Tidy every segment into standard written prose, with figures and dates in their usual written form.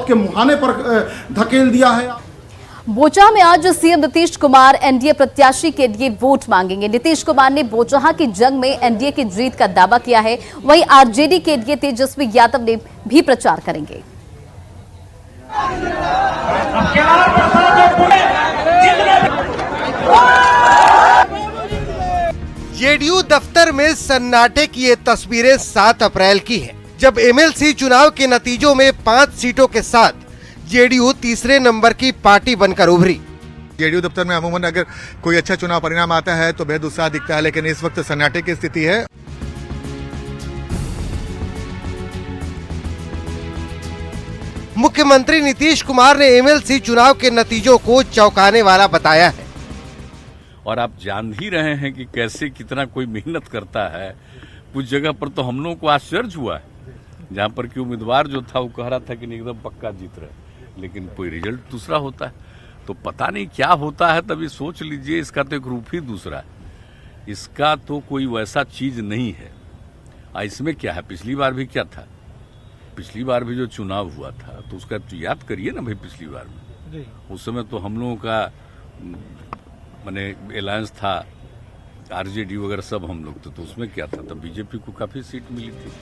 के मुहाने पर धकेल दिया है। बोचहा में आज सीएम नीतीश कुमार एनडीए प्रत्याशी के लिए वोट मांगेंगे। नीतीश कुमार ने बोचहा की जंग में एनडीए की जीत का दावा किया है। वहीं आरजेडी के लिए तेजस्वी यादव ने भी प्रचार करेंगे। जेडीयू दफ्तर में सन्नाटे की ये तस्वीरें 7 अप्रैल की है, जब एमएलसी चुनाव के नतीजों में 5 सीटों के साथ जेडीयू तीसरे नंबर की पार्टी बनकर उभरी। जेडीयू दफ्तर में अमूमन अगर कोई अच्छा चुनाव परिणाम आता है तो बेहद उत्साह दिखता है, लेकिन इस वक्त सन्नाटे की स्थिति है। मुख्यमंत्री नीतीश कुमार ने एमएलसी चुनाव के नतीजों को चौंकाने वाला बताया है। और आप जान ही रहे हैं कि कैसे कितना कोई मेहनत करता है। कुछ जगह पर तो हम लोगों को आश्चर्य हुआ है, जहां पर कि उम्मीदवार जो था वो कह रहा था कि एकदम पक्का जीत रहे, लेकिन कोई रिजल्ट दूसरा होता है। तो पता नहीं क्या होता है, तभी सोच लीजिए इसका तो एक रूप ही दूसरा है। इसका तो कोई वैसा चीज नहीं है। इसमें क्या है, पिछली बार भी क्या था, पिछली बार भी जो चुनाव हुआ था तो उसका तो याद करिए ना भाई। पिछली बार में उस समय तो हम लोगों का माने अलायंस था, आरजेडी वगैरह सब हम लोग तो उसमें क्या था, तब बीजेपी को काफी सीट मिली थी।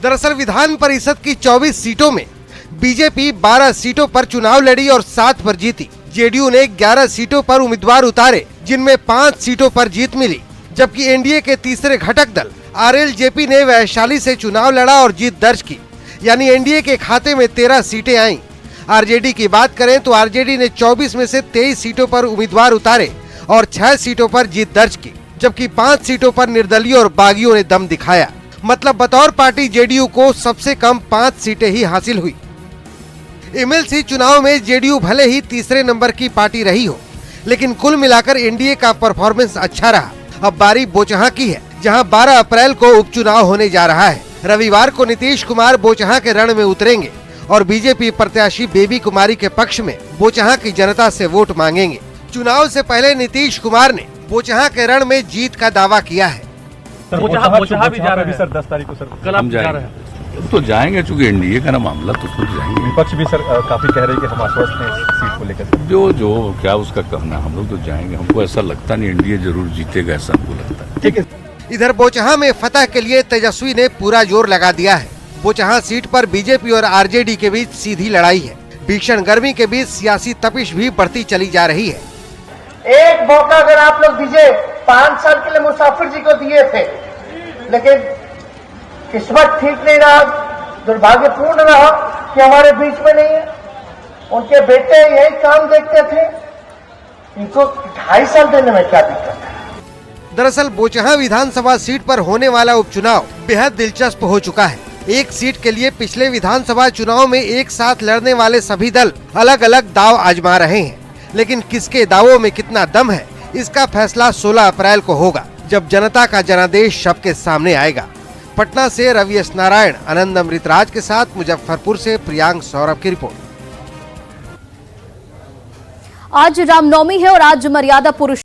दरअसल विधान परिषद की 24 सीटों में बीजेपी 12 सीटों पर चुनाव लड़ी और 7 पर जीती। जेडीयू ने 11 सीटों पर उम्मीदवार उतारे, जिनमें 5 सीटों पर जीत मिली, जबकि एनडीए के तीसरे घटक दल आरएलजेपी ने वैशाली से चुनाव लड़ा और जीत दर्ज की, यानी एनडीए के खाते में 13 सीटें आईं। आरजेडी की बात करें तो आरजेडी ने 24 में से 23 सीटों पर उम्मीदवार उतारे और 6 सीटों पर जीत दर्ज की, जबकि 5 सीटों पर निर्दलीय और बागियों ने दम दिखाया। मतलब बतौर पार्टी जेडीयू को सबसे कम 5 सीटें ही हासिल हुई। एमएलसी चुनाव में जेडीयू भले ही तीसरे नंबर की पार्टी रही हो, लेकिन कुल मिलाकर एनडीए का परफॉर्मेंस अच्छा रहा। अब बारी बोचहा की है, जहां 12 अप्रैल को उपचुनाव होने जा रहा है। रविवार को नीतीश कुमार बोचहा के रण में उतरेंगे और बीजेपी प्रत्याशी बेबी कुमारी के पक्ष में बोचहा की जनता से वोट मांगेंगे। चुनाव से पहले नीतीश कुमार ने बोचहा के रण में जीत का दावा किया है। बोचहा भी जा रहे हैं सर, 10 तारीख को सर। कल हम जा रहे हैं तो जाएंगे, चूंकि एनडीए का ना मामला तो खुद जाएंगे। विपक्ष भी सर काफी कह रहे हैं कि हम आश्वस्त हैं इस सीट को लेकर। जो क्या उसका कहना, हम लोग तो जाएंगे। हमको ऐसा लगता नहीं एनडीए जरूर जीतेगा, ऐसा हमको लगता है। ठीक है। इधर बोचहा में फतह के लिए तेजस्वी ने पूरा जोर लगा दिया है। बोचहा सीट पर बीजेपी और आरजेडी के बीच सीधी लड़ाई है। भीषण गर्मी के बीच सियासी तपिश भी बढ़ती चली जा रही है। एक मौका अगर आप लोग दीजिए, 5 साल के लिए मुसाफिर जी को दिए थे, लेकिन किस्मत ठीक नहीं रहा, दुर्भाग्यपूर्ण रहा कि हमारे बीच में नहीं है। उनके बेटे यही काम देखते थे, इनको 2.5 साल देने में क्या दिक्कत है। दरअसल बोचहा विधानसभा सीट पर होने वाला उपचुनाव बेहद दिलचस्प हो चुका है। एक सीट के लिए पिछले विधानसभा चुनाव में एक साथ लड़ने वाले सभी दल अलग अलग दाव आजमा रहे हैं, लेकिन किसके दावों में कितना दम है, इसका फैसला 16 अप्रैल को होगा, जब जनता का जनादेश सबके सामने आएगा। पटना से रवि एस नारायण, आनंद अमृतराज के साथ मुजफ्फरपुर से प्रियांक सौरभ की रिपोर्ट। आज रामनवमी है और आज मर्यादा पुरुष